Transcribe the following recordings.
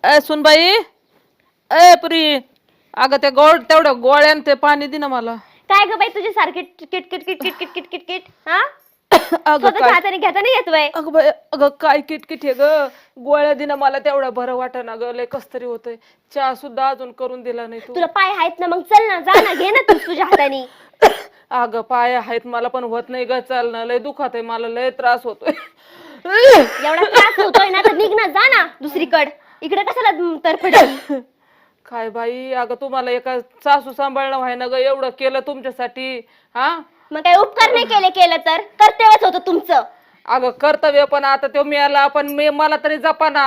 सुनबाई पुरी अगं त्या तेवढ्या गोळ्यान ते पाणी दे ना मला. काय ग बाई तुझे सारखे किटकिट किटकिट किटकिट किटकिट किट हा अगं स्वतःच्या हाताने घेता नाही येत बाई. अगं बाई अगं काय किटकिट हे ग. गोळ्या दे ना मला तेवढ्या बरं वाटेना ग. लय कस तरी होतंय. चहा सुद्धा अजून करून दिला नाही तू. तुला पाय आहेत ना मग चल ना जा ना घे ना तू तुझ्या हाताने. अगं पाय आहेत मला पण होत नाही ग चालणं. लय दुखत आहे मला लय त्रास होतोय. एवढा त्रास होतोय ना तर निघ ना जा ना दुसरीकडे. इकडे कशाला तरफडी. काय बाई अगं तुम्हाला एका सासू सांभाळणं व्हाय ना ग. एवढं केलं तुमच्यासाठी हा. मग काय उपकार नाही केलं तर कर्तव्यच होतं तुमचं. अगं कर्तव्य पण आता तो मिळाला पण मला तरी जपाना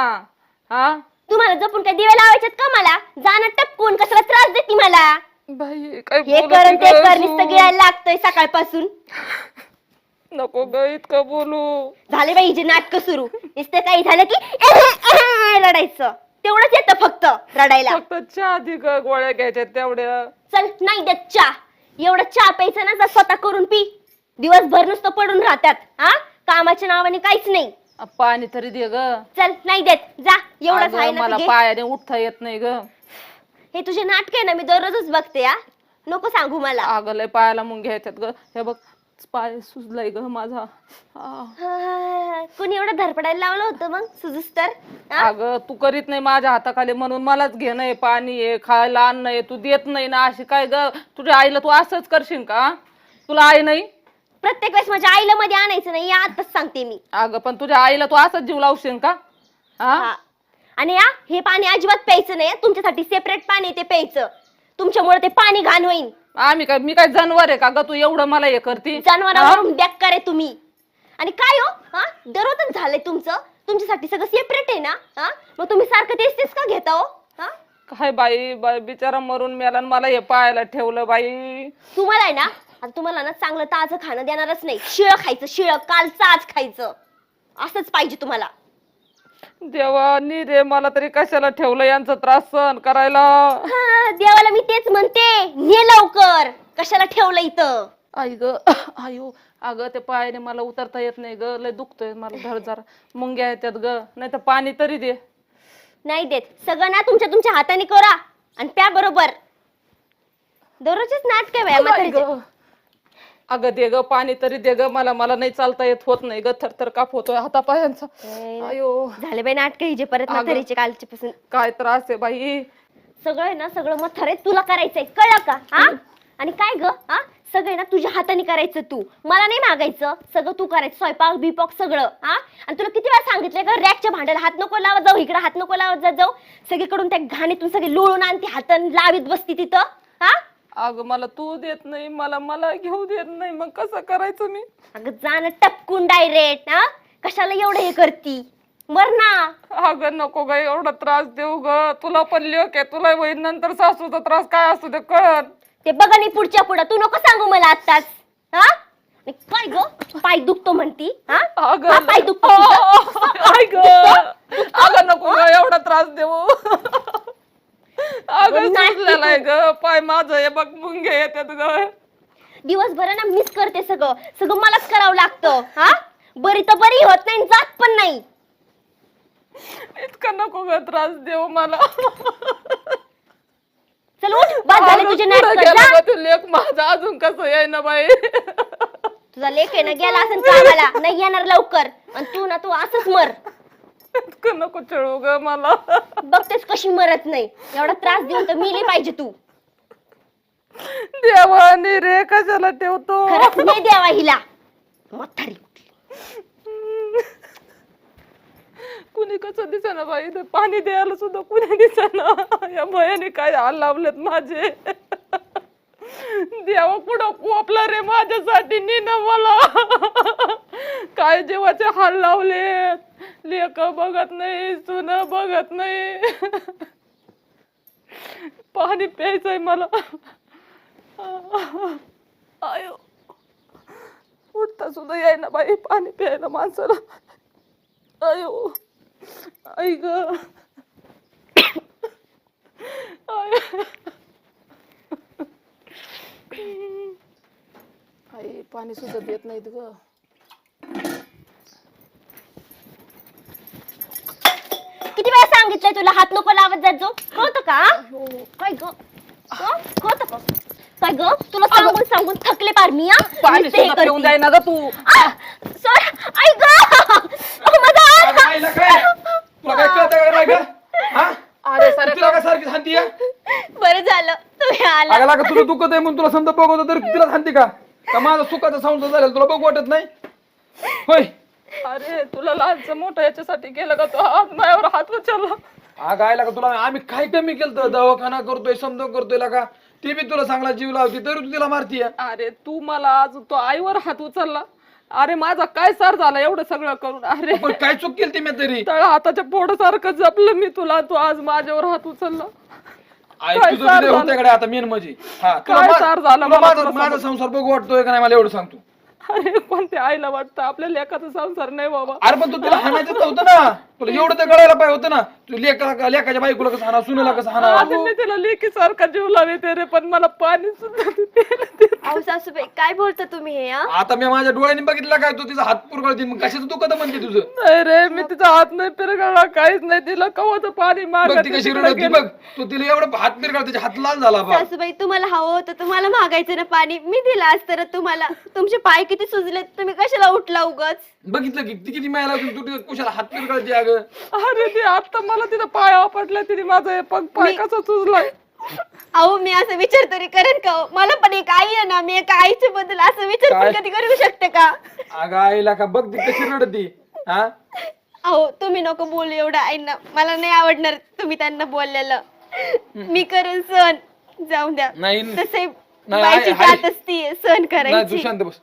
हा. तुम्हाला जपून काय दिवे लावायच्यात का मला. जाणं टपकून कशाला त्रास देते मला. बाई काय हे कर ते कर नुसतं गिळायला लागतंय सकाळपासून. नको ग इतकं बोलू. झाले बाई हिचे नाटक सुरू. नुसतं काही झालं की रडायचं. तेवढंच येतं फक्त रडायला. फक्त चहा दे ग गोळ्या घ्यायच्या तेवढ्या. चल नाही देत चहा. एवढं चहा प्यायचं ना स्वतः करून पी. दिवसभर नुसतं पडून राहतात हा. कामाच्या नावाने काहीच नाही. पाणी तरी दे ग. चल नाही देत जा. एवढंच आहे ना मला तुझे. पायाने उठता येत नाही ग. हे तुझे नाटक आहे ना मी दररोजच बघते हा. नको सांगू मला. अगं लय पायाला मुंग घ्यायच्यात ग. हे बघ पाय सुजलाय ग माझा. कोणी एवढं धडपडायला लावलं होतं मग सुजूस तर. अगं तू करीत नाही माझ्या हाताखाली म्हणून मलाच घेणं आहे. पाणी आहे खायला अन्न आहे. तू देत नाही ना अशी काय ग. तुझ्या आईला तू असंच करशील का. तुला आई नाही. प्रत्येक वेळेस माझ्या आईला मध्ये आणायचं नाही आताच सांगते मी. अगं पण तुझ्या आईला तू असंच जीव लावशील का हा. आणि हे पाणी अजिबात प्यायचं नाही. तुमच्यासाठी सेपरेट पाणी ते प्यायचं. तुमच्यामुळे ते पाणी घाण होईल. मी काय जनावर आहे का ग. तू एवढं मला हे करती. जनावरावरून बेकार आहे तुम्ही. आणि काय हो हा दररोजच झालंय तुमचं. तुमच्यासाठी सगळं सेपरेट आहे ना हा. मग तुम्ही सारखं तेच का घेता हो हा. काय बाई बिचारा मरून मेला आणि मला हे पाहायला ठेवलं बाई. तुम्हाला आहे ना आता तुम्हाला ना चांगलं ताजं खाणं देणारच नाही. शिळं खायचं शिळं कालचं आज खायचं असंच पाहिजे तुम्हाला. देवा नी रे मला तरी कशाला ठेवलं यांचा त्रास सहन करायला. देवाला मी तेच म्हणते ने लवकर. कशाला ठेवलं इथं. आई ग आयो. अगं ते पायाने मला उतरता येत नाही ग. लय दुखतोय मला धड जरा मुंग्या येतात ग. नाही तर पाणी तरी दे. नाही देत. सगळं ना तुमच्या हाताने करा आणि प्या बरोबर. दररोजच नाटक आहे बाया म्हातारीचे. अगं दे ग पाणी तरी दे ग मला. मला नाही चालता येत होत नाही ग. थरथर काप होतोय हातापायांचा. अयो झाले बाई नाटक हिजे परत म्हातारीचे कालचे पासून. काय त्रास आहे बाई. सगळं आहे ना सगळं म्हातारे तुला करायचंय कळलं का हा. आणि काय ग हा सगळे ना तुझ्या हाताने करायचं. तू मला नाही मागायचं. सगळं तू करायचं. स्वयंपाक बिपाक सगळं हा. आणि तुला किती वेळा सांगितलंय का रॅकच्या भांड्याला हात नको लावत जाऊ. इकडे हात नको लावत जाऊ. सगळीकडून त्या घाणीतून सगळे लोळून आणते हात लावीत बसती तिथं हा. अगं मला तू देत नाही. मला घेऊ देत नाही. मग कसं करायचं मी. अगं जाणं टपकून डायरेक्ट हा. कशाला एवढं हे करती मर ना. अगं नको ग एवढा त्रास देऊ ग. तुला पण लेक आहे. तुला होईल नंतर सासूचा त्रास काय असतो ते कळत. ते बघा नाही पुढच्या पुढं. तू नको सांगू मला आताच हा. काय ग पाय दुखतो म्हणती हा. पाय दुखतो अगं नको ग एवढा त्रास देऊ. अगं सुजलेलाय ग पाय माझं. हे बघ मुंग्या येतात ग. दिवसभर ना मिस करते सगळं मलाच करावं लागतं हा. बरी तर बरी होत नाही जात पण नाही. इतका नको ग त्रास देऊ मला. चल उठ बाद झाले तुझे नाटक. तू लेक माझा अजून कसं आहे ना बाई. तुझा लेक आहे ना गेला असं कामाला नाही येणार लवकर. आणि तू ना तू असंच मर. इतकं नको चळू ग मला. बघतेस कशी मरत नाही. एवढा त्रास देऊन तर मिली पाहिजे तू. देवानी रे कशाला ठेवतो. खरंच नाही द्यावा हिला म्हातारी. कुणी कसं दिसेना बाई. पाणी द्यायला सुद्धा कुणी दिसेना. या भयाने काय हाल लावलेत माझे. देवा कुठं कोपला रे माझ्यासाठी नीन मला. काय जीवाचे हाल लावलेत. लेक बघत नाही सुन बघत नाही. पाणी प्यायचंय मला. आयो उठता सुद्धा यायना बाई पाणी प्यायला माणसाला. अयो आई ग. आई पाणी सुद्धा देत नाहीत ग. किती वेळा सांगितलंय तुला हात नको लावत जात जो कळतं का काय ग कळतं का काय ग तुला सांगून सांगून थकले पार मी पाणी सुद्धा पिऊन जाय ना ग तू आई ग माझा अगं आईला काय तुला काय कळतं का नाही ग हा अरे सारे तुला काय सारखी शांती आहे बरं झालं तुम्ही आला अगं लागा तुला दुखत आहे म्हणून तुला समजा बघतो तर तिला शांती का माझा सुखाचा संसार झाला तुला बघ वाटत नाही होय अरे तुला लहानचं मोठं याच्यासाठी केलं का तो हात माझ्यावर हात उचलला अगं आईला का तुला आम्ही काय कमी केलं दवाखाना करतोय समजा करतोय लागा ती बी तुला चांगला जीव लावती तरी तू तिला मारतीय अरे तू मला आज तो आईवर हात उचलला अरे माझा काय सार झाला एवढं सगळं करून अरे पण काय चूक केली ती मी तरी तळ हाताच्या पोटासारखं जपलं मी तुला तू आज माझ्यावर हात उचलला आई काय तुझं सार तिथे झालं? होत्याकडे आता मेन म्हणजे हा तुला काय सार झालं मला माझा तुला माझा संसार बघू वाटतोय का नाही मला एवढं सांगतो अरे कोणत्या आईला वाटतं आपल्या लेखाचा संसार नाही बाबा अरे पण तू तिला हाणायचं तर होतं ना तुला एवढं तर कळायला पाहिजे होतं ना तू लेकाच्या बायकोला कसं हाना सुनेला कसं हाना आधी मी तिला लेकी सारखा जीव लावते रे पण मला पाणी सुद्धा ती प्यायला देत नाही. अहो सासूबाई काय बोलता तुम्ही हे हा आता मी माझ्या डोळ्यांनी बघितलं काय तू तिचा हात पुरगळती मग कशाचं दुखत म्हणते तुझं नाही रे मी तिचा हात नाही पिरगळला काहीच नाही तिला कवाचं पाणी बघ मागत ती कशी रडती बघ तू तिला एवढं हात पिरगळ त्याच्या हात लाल झाला बा सासूबाई तुम्हाला हवं होतं तुम्हाला मागायचं ना पाणी मी दिलं असतं ना तुम्हाला तुमचे पाय किती सुजले तुम्ही कशाला उठला उगाच बघितलं की ती किती मायला तू तिला कुशाला हात पिरगळती अगं अरे ती आता मला तिथं पाय आपटला तिने माझा हे पग पाय कसा सुजलाय अहो मी असं विचार तरी करेन का हो? मला पण एक आई आहे ना मी एका आईच्या बद्दल असं विचार पण काय? कधी करू शकते का अगं आईला का बघ ती कशी रडती हा अहो तुम्ही नको बोलू एवढं आईना मला नाही आवडणार तुम्ही त्यांना बोललेलं मी करेन सण जाऊन द्या नाही तसे नाही, बाईची आई- जात असती सण नाही तू करायची शांत बस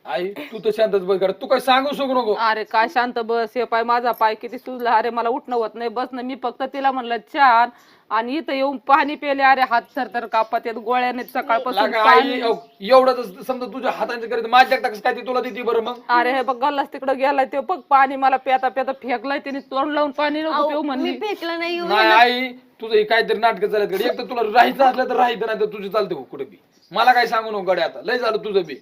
आई तू तर शांतच बस कर तू काय सांगू शकू नको अरे काय शांत बस हे पाय माझा पाय किती सुजला अरे मला उठणं होत नाही बस ना मी फक्त तिला म्हणलं छान आणि इथं येऊन पाणी पेले अरे हात थरथर कापत येत गोळ्याने सकाळपासून लागा पाणी आई एवढंच समजा तुझ्या हातांचे करीत माझ्या टाकस काय ती तुला देते बरं मग अरे हे बघ गल्लास तिकडे गेलाय ते बघ पाणी मला पेता पेता फेकलाय तिने तोंड लावून पाणी नको पिऊ अहो, म्हणली मी फेकलं नाही हो. नाही आई तुझं हे काहीतरी नाटक चालत गडी एक तर तुला राहायचं असलं तर राहायचं नाही तर तुझं चालतं कुठे बी मला काय सांगू नको गड्या आता लय झालं तुझं बी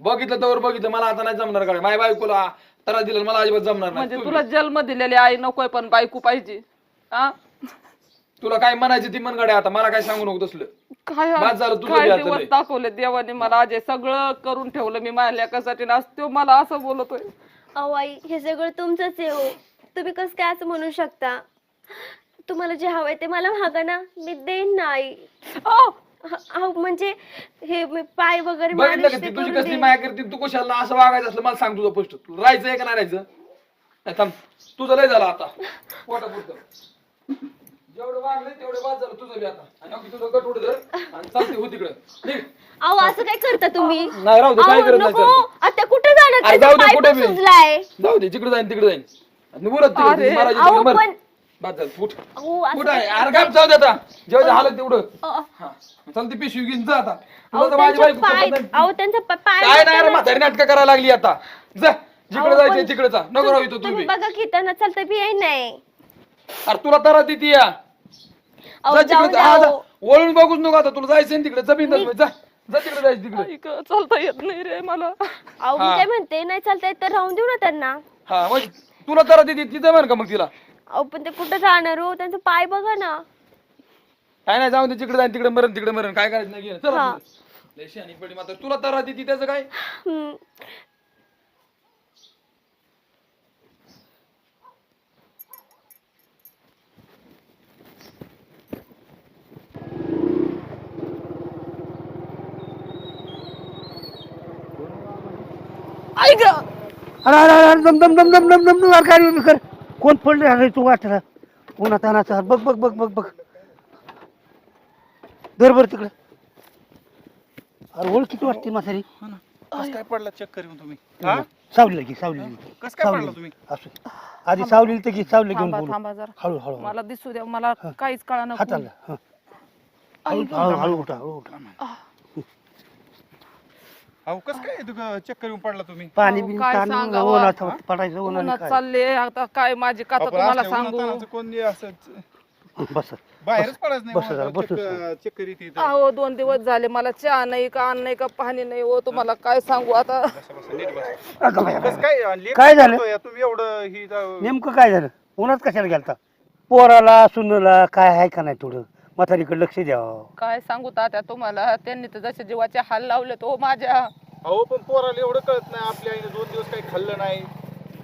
बघितलं तर बघितलं मला आता नाही जमणार गड्या माझ्या बायकोला त्रास दिला मला अजिबात जमणार म्हणजे नाही तुला जन्म दिलेली आई नकोय पण बायको पाहिजे हा तुला काय म्हणायचं ती मन गड्या आता मला काय सांगू नको तसलं काय बाद झालं तुझं काय बी आता दिवस लय. दाखवले देवाने मला आज हे सगळं करून ठेवलं मी माझ्या लेकासाठी ना आज तो मला असं बोलतोय अहो आई हे सगळं तुमचंच आहे हो तुम्ही कसं काय असं म्हणू शकता तुम्हाला जे हवंय ते मला मागा ना मी देईन ना आई आ, अहो म्हणजे हे मी पाय वगैरे बघितलं मालिश का ते ती तुझी करून कसली देईन. माया करते तू कशाला असं वागायचं असलं मला सांग तुझं पोस्ट तुला राहायचं आहे का नाही राहायचं नाही, थांब तुझं लय झालं आता पोटापुरतं जेवढं वागलं तेवढं बाद झालं तुझं बी आता आणि अगदी तुझं गट उडत आणि चालते हो तिकडं निघ. अहो असं काय करता तुम्ही नाही राहू दे काय अहो, करत नाही नको चालते. आता कुठे जाणार अरे त्याचा जाऊ दे, पाय कुठे पण बी. सुजलाय जाऊ दे जिकडे जाईन तिकडे जाईन आणि बोलत अरे, अहो, पण- बाद झालं फुट अहो असं फुट आहे अरे काय जाऊ दे आता जेवढं हालत तेवढं अ- हा चालते पिशवी घेऊन जा आता अहो, तुला तर माझी त्यांचा बायको पाय सोबत नाही. अहो त्यांचा पाय काय नाही रे म्हातारी नाटकं करायला लागली आता जा जिकडे अहो, जायचं पण- तिकडे जा नको राहू इथं तुम्ही तुम्ही बघा की त्यांना चालता बी आहे नाही अरे तुला तर देते या अहो जा जाऊ तिकडे द्या हा, जा. अहो. वळून बघूच नको आता तुला जायचं तिकडे जमीन जा जा तिकडे जायचं तिकडे ऐक, चालता येत नाही रे मला अहो मी हा. काय म्हणते नाही चालता येत तर राहून देऊ ना त्यांना हा म्हणजे तुला तर देते तिथं म्हण का मग तिला अहो पण ते कुठं जाणार हो त्यांचा पाय बघा ना काय नाही जाऊन दे तिकडे जाईन तिकडे मरण काय करायचं नाही घे. चला हा. पुढे. लय शहाणी पडी मात्र तुला तर देते त्याचं काय हम्म. ऐक अरे अरे अरे दम दम दम दम दम दम दम अरे काय कर कोण पडले अरे तू वाटला उन्हात अनाचा बघ बघ बघ बघ बघ बरोबर तिकडे अरे ओळख किती वाटते म्हातारी कस काय पडला चक्कर येऊन तुम्ही हा? सावलीला घे सावलीला घे. कस काय पडला सावलीला. तुम्ही असू दे. आधी सावलीला तर घे सावलीला घेऊन थांबा बोलू थांबा जरा हळू हळू मला दिसू द्या मला काहीच कळा नको हाताला हं. हळू हळू हळू उठा हळू उठा अहो कस काय चक्कर येऊन पडला तुम्ही पाणी अहो, बिन काय ताण सांगावं? उन्हात पडायचं उन्हाने उन्हात काय चालले आता काय माझी कथा अहो, पण तुम्हाला असल्या सांगू उन्हातान्हाचं कोणी असं बस बाहेरच पडायचं बस जरा, बस नाही चक्कर येते इथं. अहो 2 दिवस झाले मला चहा नाही का अन्न नाही का पाणी नाही हो तुम्हाला काय सांगू आता बसा, बसा, नीट बसा. अगं बाया, कस काय लेक काय झालं? करतोय, तुम्ही एवढं ही नेमकं काय झालं उन्हात कशाला गेलता पोराला सुनला काय आहे का नाही थोडं म्हातारीकडे लक्ष द्यावं. काय सांगू तात्या तुम्हाला, त्यांनी तर जसे जीवाचे हाल लावले तो माझ्या. अहो पण पोराला एवढं कळत नाही, आपल्या आईने 2 दिवस काही खाल्लं नाही.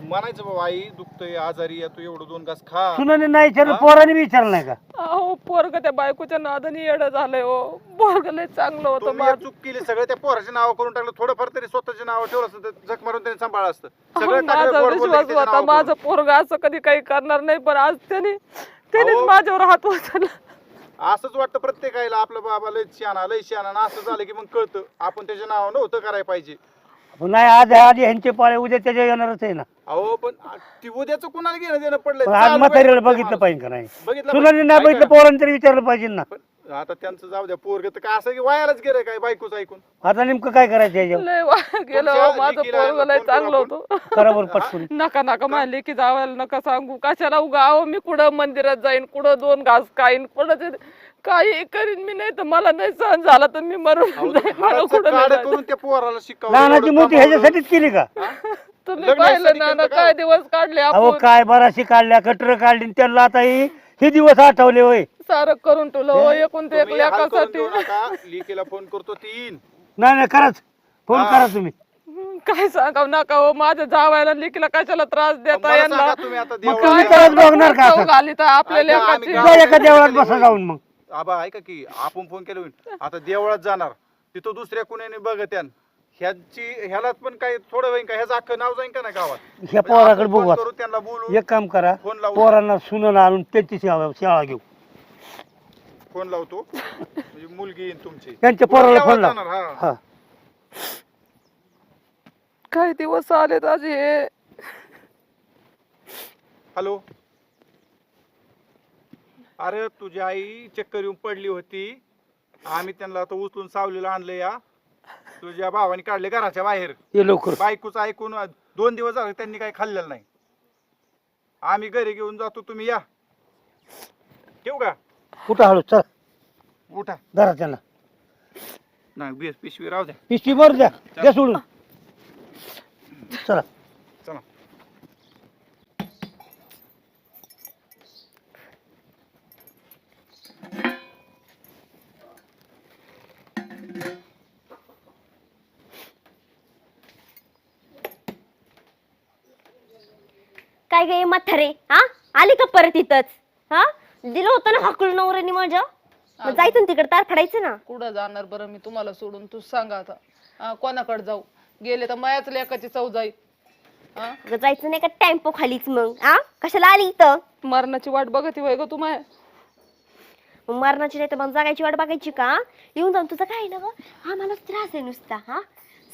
म्हणायचं बाबा आई दुखतंय आजारी आहे, तू एवढं 2 घास खा. सुनाने नाही विचारलं, पोराने बी विचारलं नाही का? अहो पोरग त्या बायकोच्या नादाने येडं झालंय हो. पोरग लय चांगलं होतं तुम्ही माझं. चूक केली, सगळं त्या पोराचे नाव करून टाकलं. थोडंफार तरी स्वतःचे नाव ठेवलं असतं तर जग मारून त्यांनी सांभाळलं असतं. सगळं माझा टाकलं, गोड बोलले की विश्वास त्याचं होता नाव माझं करून. पोरग असं कधी काही करणार नाही, पण आज त्यानेच अहो. माझ्यावर हात उचलला. असंच वाटतं प्रत्येकाला, आपलं बाबा लय शहाणा आणि असं झालं की मग कळतं आपण त्याच्या नावानं नव्हतं करायला पाहिजे. नाही आज आधी ह्यांचे पाळे उद्या त्याच्या येणारच आहे ना. अहो पण ती उद्याचं कुणाला घेणं देणं पडलंय. पण आज चालू म्हातारीला पाहिजे बघितलं माणूस. पाहिजे का नाही? बघितलं सुनाने नाही पाहिजे. बघितलं, पोरांनी तरी विचारलं पाहिजे ना. पण आता त्यांचं जाऊ द्या, पोरग तर काय असं की वायालाच गेलं काय बायकोच ऐकून. आता नेमकं काय करायचं याच्यावर? लय वाया गेलं हो, माझं लेकीला पोरग लय फोन करू चांगलं आपण. होतं. करा बरं पटकन. नका नका माझ्या लेकी जावायला नका सांगू. कशाला उगा अहो मी कुठं मंदिरात जाईन, कुठं 2 घास खाईन, कुठं काही करीन मी. नाही तर मला नाही सहन झाला तर मी मरून अहो, जाईन. मला हाडाचं कुठं नाही काढं जायचं. करून त्या पोराला शिकावं. लहानाची एवढं मोठी कामावलं. ह्याच्यासाठीच केली का? तुम्ही लग्न पाहिलं यासाठी ना केलं ना का? काय दिवस काढले अहो आपण. काय बराशी काढल्या, कटर काढली आणि त्यांना आता हे दिवस आठवले होय. सारं करून ठेवलं हो, एकूण ते एक तुम्ही हाल करून लेकासाठी. देऊ नका. लिकीला फोन करतो ती येईन. नाही नाही कराच फोन हा. करा तुम्ही. काय सांगाव नका हो, माझ्या जावायला लेकीला कशाला त्रास देता मला यांना. सांगा तुम्ही आता मग देवळात तुम्ही जा. करत बघणार का असं? घाली तर आपल्या ऐका, आम्ही लेकाची. गावात जा एका देवळात बसा जाऊन मग. आबा ऐका की आपण फोन केला होईल. आता देवळात जाणार तिथं दुसऱ्या कुणाने बघत यान. ह्यालाच पण काय थोडं होईन का, ह्याचं अख्खं नाव जाईन का नाही गावात. ह्या पोराकडे आपण बघू फोन आता. करू, त्यांना बोलू. एक काम करा, फोन लावू. पोरांना सुनाला आणून त्यांची शाळा घेऊ. फोन लावतो म्हणजे मुलगी येईन तुमची. त्यांच्या पोराला देवळात फोन लाव. जाणार, हा. हा काय दिवस आलेत आज हे. हॅलो. अरे तुझी आई चक्कर येऊन पडली होती, आम्ही त्यांना आता उचलून सावलीला आणलं. या तुझ्या भावाने काढले घराच्या बाहेर. ये लवकर. बायकोचं ऐकून 2 दिवस झाले त्यांनी काही खाल्लेलं नाही. आम्ही घरी घेऊन जातो, तुम्ही या. ठेवू का? कुठं हळू चल, उठा. धरा त्यांना. नाही पिशवी राहू द्या. पिशवी भर द्या, द्या सोडून. चला. चला. काय गे म्हातारे, हा आली का परत इथंच? हा दिलं होतं ना हाकलून नवऱ्याने माझ्या. मग जायचं ना तिकडे, तार फडायचं ना. कुठं जाणार बरं मी तुम्हाला सोडून? तू सांगा आता. कोणाकडे जाऊ? गेले तर मायाच लेकाची चव जाईल. अगं जायचं नाही का टेम्पो खालीच मग? हा कशाला आली इथं? मरणाची वाट बघती वय ग तू माया. मग मरणाची नाही तर मग जगायची वाट बघायची का? येऊन जाऊन तुझं काय ना ग, हा मला त्रास आहे नुसता. हा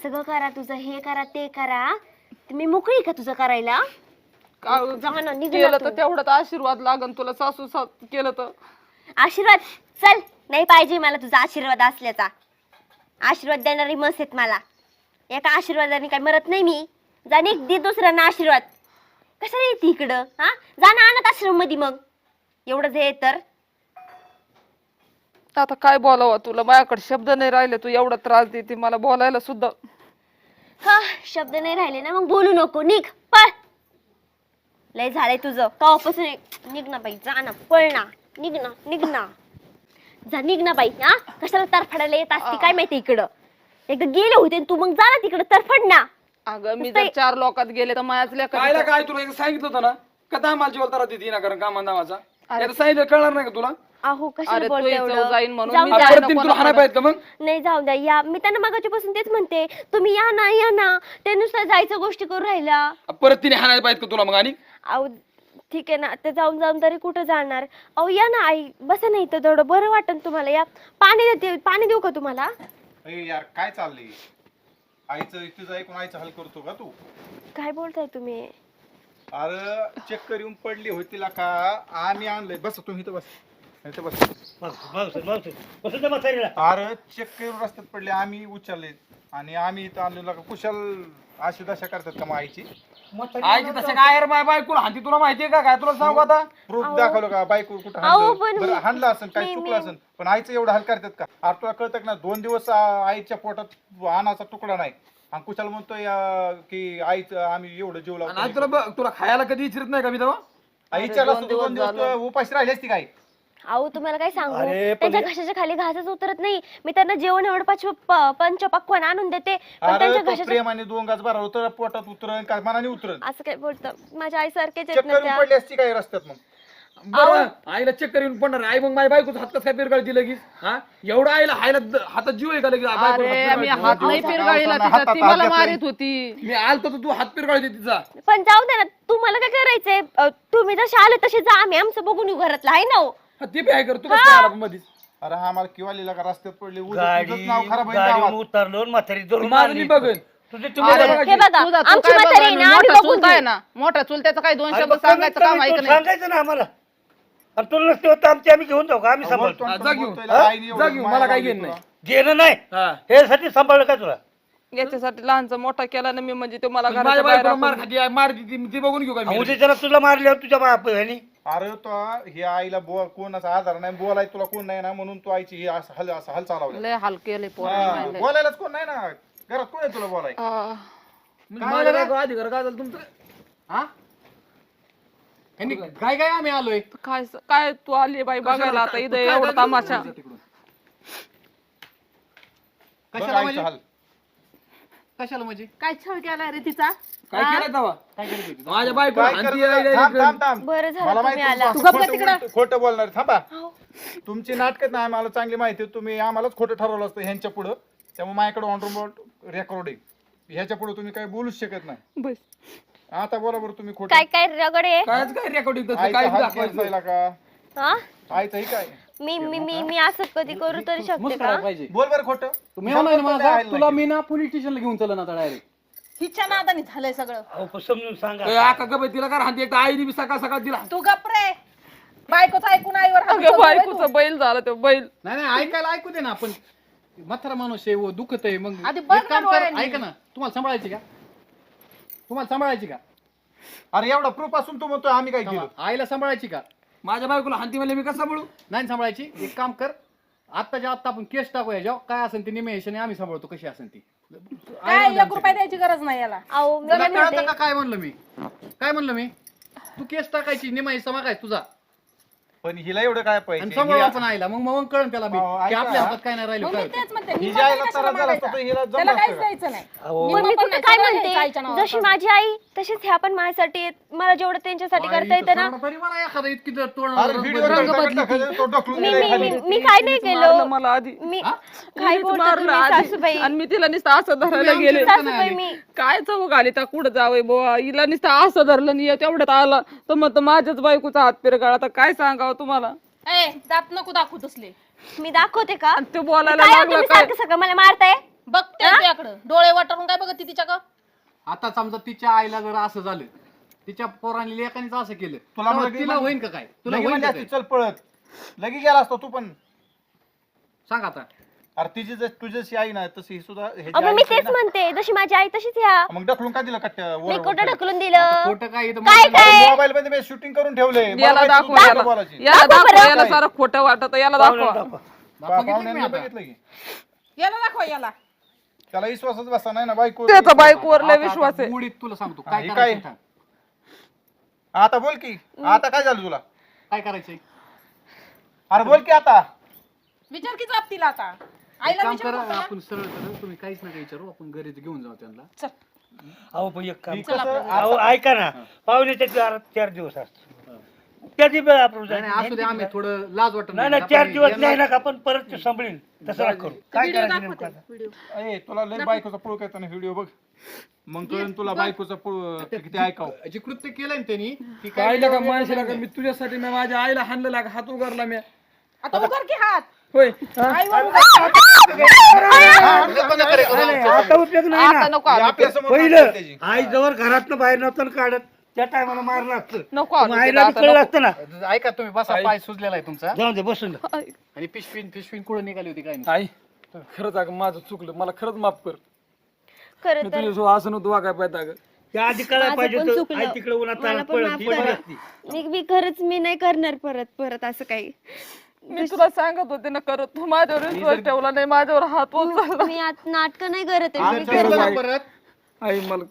सगळं करा तुझं, हे करा ते करा, मी मोकळी का तुझं करायला? जा ना, निघ ना केलं तू. तर तेवढाच आशीर्वाद लागन तुला. सासू केलं तर आशीर्वाद चल, नाही पाहिजे मला तुझा आशीर्वाद असल्याचा. आशीर्वाद देणारी मस आहेत मला. एका आशीर्वादाने काय मरत नाही मी. जा निघ, दे दुसऱ्यांना आशीर्वाद. कशाला येते इकडं? हा जा ना अनाथ आश्रम मध्ये मग. एवढंच हे तर. आता काय बोलावं तुला? माझ्याकडे शब्द नाही राहिले. तू एवढा त्रास देते मला बोलायला सुद्धा. हा शब्द नाही राहिले ना, मग बोलू नको. निघ, पळ. लय झालंय तुझं. कावापासून निघ ना बाई, जा ना, पळ ना, निघ ना, निघ ना, जा निघ ना बाई. हा कशाला तरफडायला येत असती काय माहिती इकडं? एकदा गेले होते तू, मग जा ना तिकडं, तरफड ना. अगं मी जर 4 लोकात गेले तर माझ्याच कायला लेकाची. काय तुला एकदा सांगितलं होतं ना का दामाला जीवाला त्रास देते ना, कारण कामा नावाचा. एकदा सांगितलं कळणार नाही का तुला? अहो कशाला अरे बोलते तू एवढं? जाईन म्हणून जाऊ मी द्या. जाईन. परत तुला हाणाय पाहिजे का मग? नाही जाऊ द्या, या. मी त्यांना मागाच्यापासून तेच म्हणते, तुम्ही या ना, या ना. ते नुसतं जायचं गोष्टी करून राहिला. परत तिने हाणायला पाहिजे का तुला मग? आणि अहो ठीक आहे ना, ते जाऊन जाऊन तरी कुठं जाणार? अहो या ना आई, बसा नाही तर थोडं बरं वाटेल तुम्हाला. या पाणी देते, पाणी देऊ का तुम्हाला? यार काय चाललंय? आईचं तुझं ऐकून आईचं हल करतो का तू? काय बोलताय तुम्ही? अरे चक्कर येऊन पडली होती तिला का, आम्ही आणलंय. बस तुम्ही इथं बस, इथं बस. अरे चक्कर येऊन रस्त्यात पडले, आम्ही उचलले आणि आम्ही इथं आणलेला का. कुशाल अशी दशा करतात का मग आईची? आईची तसं काय रे, माझ्या बायकोला हाणती तुला माहितीये का? काय तुला सांगू आता? प्रूफ दाखवलं का बायको कुठं अहो, हाणलं? पण बरं, हाणलं असेल, काय मी- चुकलं असेल, पण आईचं एवढं हाल करतात का? अरे तुला कळतं का ना, 2 दिवस आईच्या पोटात आणाचा तुकडा नाही आणि कुशाल म्हणतोय की आईचं आम्ही एवढं जीव आणि आज लावतो. तुला तुला खायला कधी विचारत नाही का मी तेव्हा? विचारलं दोन असतं तू 2 दिवस दिवस तू उपाशी राहिली असती काय अहो तुम्हाला काय सांगू अरे, पण त्यांच्या घशाच्या खाली घासच उतरत नाही मी त्यांना जेवण एवढं पंचपक्वान आणून देते पण अरे त्यांच्या तो घशाच्या प्रेमाने 2 गाज भरा उतर पोटात उतरण काय मनाने उतरण असं काय बोलतं माझ्या आई सारखेच आहेत ना चक्कर त्या पडली असती काय रस्त्यात मग बरं आईला चक्कर येऊन पडणार आई मग माझ्या बायकोच हात कसं काय पिरगाळती लगेच हा एवढा आईला हातात जीव आहे का लगेच बायकोला अरे हात मी पिरगाळती? हात नाही पिरगाळीला तिचा ती मला मारित होती मी आलतो तर तू हात पिरगाळती तिचा पण जाऊ दे ना तुम्हाला काय करायचंय तुम्ही जसे आले तसे जा आम्ही आमचं बघून येऊ घरातलं आहे ना हो. हा, ते बी आहे कर तू कसं काय आला पण मधीच अरे हा मला किंवा लिहिला का रस्त्यात पडली गाडी तुझंच नाव खराब होईल गाडीवरून गावात. उतरलो आणि म्हातारी धरून माझं आणली. मी बघन तुझे तुम्ही अरे, बघा. हे बघा तुझा तू आमची काय म्हातारी आहे ना बघा, आम्ही मोठा बघून चुलता आहे घेऊ. ना मोठा चुलत्याचं काही 2 अरे, शब्द मग सांगायचं काम आहे तू का नाही सांगायचं ना आम्हाला आणि तुला नसते होतं आम्ही घेऊन जाऊ का आम्ही सांभाळतो बोलतो जा घेऊन. बोलतोय, आईने एवढं जा घेऊन, माया मला काय लावली घेणं तुला. नाही. घेणं नाही हा. ह्यासाठी सांभाळलं का तुला याच्यासाठी लहानचा मोठा केला ना मी म्हणजे तो मला माझ्या घराच्या बाहेर बायकोला मार हाकून- खाती आहे, मार देते ती बघून घेऊ का मी? उद्या त्याला तुला मारल्यावर तुझ्या बाप ह्यानी अरे तो हे आईला कोणाचा आधार नाही बोलाय तुला कोण नाही ना म्हणून तू आईची ही असं हाल चालवलं लय हाल केले पोरांनी बोलायलाच कोण नाही ना घरात कोण आहे तुला बोलाय म्हणजे माझ्या बायको अधिकार काय झालं तुमचं हा यांनी काय काय आम्ही आलोय काय काय तू आली बाई बघायला आता इथं एवढा तमाशा बघ कशाला आईचा म्हणजे हाल. कशाला म्हणजे काय छळ केलाय रे तिचा काय केलं तेव्हा काय करत होती? माझ्या बायको काय करत थांब थांब थांब बरं झालं मला तुम्ही आला माहिती खोटं बोलणार थांबा तुमची नाटकच नाही आम्हाला चांगली माहिती आहे. तुम्ही आम्हालाच खोटं ठरवलं असतं ह्यांच्या पुढं त्यामुळे माझ्याकडे ऑन रोड रेकॉर्ड आहे ह्याच्या पुढे तुम्ही काही बोलूच शकत नाही बस आता बरोबर तुम्ही खोटं काय काय रगडे कायच काय रेकॉर्डिंग आईचा काय हात दाखवायचं केस का हा आईचं ही काय मी असं कधी करू तरी शकते मुस्करायला का पाहिजे बोल बरं खोटं तुम्ही म्हणा माझा तुला मी ना पोलीस स्टेशनला घेऊन चला ना आता डायरेक्ट हिच्या नादानी झालंय सगळं अहो, समजून सांगा आका गबाई तिला का राहते एकदा आईने बी सकाळ सकाळ दिला तू गप रे बायकोच ऐकून आईवर बायकोचा बैल झाला तो बैल नाही नाही ऐकायला ऐकू दे ना आपण म्हातारा माणूस आहे व दुखत आहे मग आधी एक बंद काम कर कर डोळ्यांनी. ऐका ना तुम्हाला सांभाळायची का तुम्हाला सांभाळायची का अरे एवढा प्रूफ असून तू म्हणतोय आम्ही काय केलं आईला सांभाळायची का माझ्या बायकोला हाती म्हणले मी कसं सांभाळू नाही सांभाळायची एक काम कर आत्ताच्या आत्ता आपण केस टाकूया जेव्हा काय असेल ती निमेशने आम्ही सांभाळतो कशी असेल ती काय 1 रुपया द्यायची गरज नाही याला अहो मी तुला काय कळतं म्हणते का काय म्हणलं मी तू केस टाकायची निमाई मागायची तुझा पण हिला एवढं काय आणि पाहिजे सांभाळू आपण आईला मग कळण त्याला बी हो, की ऐका. आपल्या हातात काय नाही राहिलं काय होतं. हिच्या आईला त्रास झाला असता तर हिला जमलं असतं का? अहो, पण मी कुठं काय म्हणते जशी माझी आई तशीच ह्या पण माझ्यासाठी आहेत. मला जेवढं त्यांच्यासाठी करता येतं ना तरी मला एखादा इतकी जर तोड अरे व्हिडिओ तो ढकलून मी दिलाय मी खाली. मी काय नाही मारलं केलं मला आधी मी हा? काय तिनेच बोलतो मारलं तुम्ही आधी. सासूबाई आणि मी तिला नुसतं असं धरायला तुम्ही गेले आमच्या सासूबाई मी काय चव घाली त्या कुठं जावय बुवा हिला नुसतं असं धरलं नाही तेवढ्यात आला तर मग माझ्याच बायकोचा हात पिरगाळ आता काय सांगावं तुम्हाला दात नको दाखवू तसले मी दाखवते का आणि ते बोलायला काय हो लागलं तुम्ही काय सारखं सगळं मला मारताय बघते तुझ्याकडं डोळे वाटरून काय बघत तिच्याकडं आता समजा तिच्या आईला जर असं झालं तिच्या पोरांनी लेखानीच असं केलं तुला तेव्हा लगे तिला म्हणजे- होईन का काय तुला लगे होईन म्हणजे का असती, काय? चल पळत लगी गेला असतो तू पण सांग आता अरे तिची तुझ्याशी आई नाही तशी ही सुद्धा ह्याची अगं आई मी आहे तेच ना. म्हणते जशी माझी आई तशीच ह्या मग ढकलून का दिलं कट्ट्या मी कुठं ढकलून दिलं आता खोटं काय इथं काय मला- काय मोबाईल मध्ये मी शूटिंग करून ठेवले याला दाखवा याला बोलायची याला दाखवा दाखवा बरं. याला सारं खोटं वाटत याला दाखवा बघितलं की मी पाहुण्यांनी आता. बघितलं की याला दाखवा याला त्याला विश्वासच बसता नाही ना बायको त्याचा बायकोवर लय आता- विश्वास आता आहे मुडीत तुला सांगतो हा, काय हे करायचं काय? सांग. आता बोल की आता काय झालं तुला काय करायचंय अरे बोल की आता विचार की जाप तिला आता एक आईला काम विचार करा नको का? आपण सरळ सरळ तुम्ही काहीच नका विचारू आपण घरी घेऊन जाऊ त्यांना अहो पण एक काम ही करा. कसं अहो ऐका ना पाहुण्याचे 4 दिवस असतात त्याची वेळ आपण नाही, नाही, असू दे आम्ही थोडं लाज वाटत नाही नाही 4 दिवस नाही ना आपण परत ते सांभाळीन तसं नका करू काय व्हिडिओ करायचं दाखवते नेमकं आता? व्हिडिओ ए तुला लय बायकोचा पुळ काय व्हिडिओ बघ मग कळून तुला बायकोचा पुळ किती ऐकाव जी कृत्य केलंय ना त्यांनी ती काय का वेगळं माणसाला का नाही. मी तुझ्यासाठी मी माझ्या आईला हाणलं लागा हात उगारला मी आता उघड की हात होय आईवर उघड. नाही, नाही, आता उपयोग नाही आता ना नको आता. आपल्या समोर पहिलं त्याची. आई जवळ घरातनं बाहेर नव्हतं काढत त्या टायमाला मारलं असतं नको मग आता आईला बी आता कळलं नको. असतं ना ऐका तुम्ही बसा पाय सुजलेला आहे तुमचा जाऊन दे बसून जा. आणि पिशवीन कुठं निघाली होती काय नाही आई खरंच अगं माझं चुकलं मला खरंच माफ कर खरं मी तर तुझ्यासोबत असं नव्हतं वागाय पाहिजे अगं त्या आधी कळायला माझं पाहिजे पण होतं. चुकलं. आई तिकडे उन्हात मला तानात पण पळत माफ ही करा. बरी असती. मी खरंच मी नाही करणार परत असं काही मी तुला सांगत होते ना करत तू माझ्यावर विश्वास ठेवला नाही माझ्यावर हात उचलला मी आता नाटक नाही करत आहे मी आमच्या करत- चला परत आई मला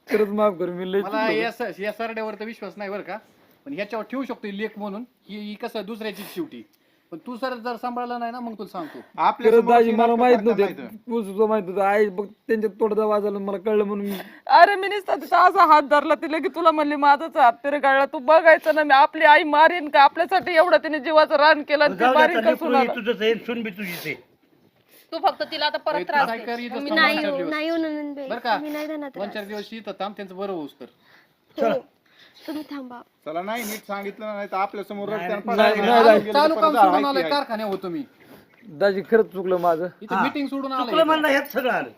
खरंच माफ कर मी लय मला चुकलो. या सरड्यावर तर विश्वास नाही बरं का पण ह्याच्यावर ठेवू शकतो लेख म्हणून ही कसं दुसऱ्याची शेवटी. पण तू जर सांभाळला नाही ना मग तुला सांगतो. आपल्या खरंच समोर दाजी ती मला नाटकं माहित करतात नव्हते, माहिती. तू सुद्धा माहित होतं. आई बघ त्यांच्या तोडदा वाजवलं मला कळलं म्हणून अरे मी नुसता तिचा असा हात धरला तिला की तुला म्हणली माझाच हात तरी काढला. तू बघायचं ना, मी आपली आई मारीन का? आपल्यासाठी एवढं तिने जीवाचं रान केलं आणि ती जाऊ दे मारीन आता, का लेकरू सुनाला? हे तुझंच आहे, सून बी तुझीच आहे. तू फक्त तिला आता परत त्रास काय दे. कर इथं मी थांब नाही 2-4 येऊ दिवस. नाही येऊ नंदनबाई. बरं का मी नाही देणार त्रास. 2-4 दिवस इथं थांब त्यांचं बरं होऊस तर. हो. तुम्ही थांबा. चला नाही नीट सांगितलं नाही तर आपल्या समोर रस्त्यानं नाही, पडायला नाही, गेलं तर चालू काम परत सोडून आहे आलाय की कारखान्यात होतो मी दाजी खरंच चुकलं माझं. इथं मीटिंग सोडून चुकलं आलोय. म्हणलं ह्यात सगळं आलं.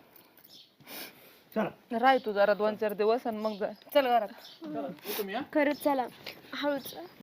चला राह तू जरा 2-4 दिवस आणि मग जा. चल घरात. येतो मी, हा. खरंच चला हळूच.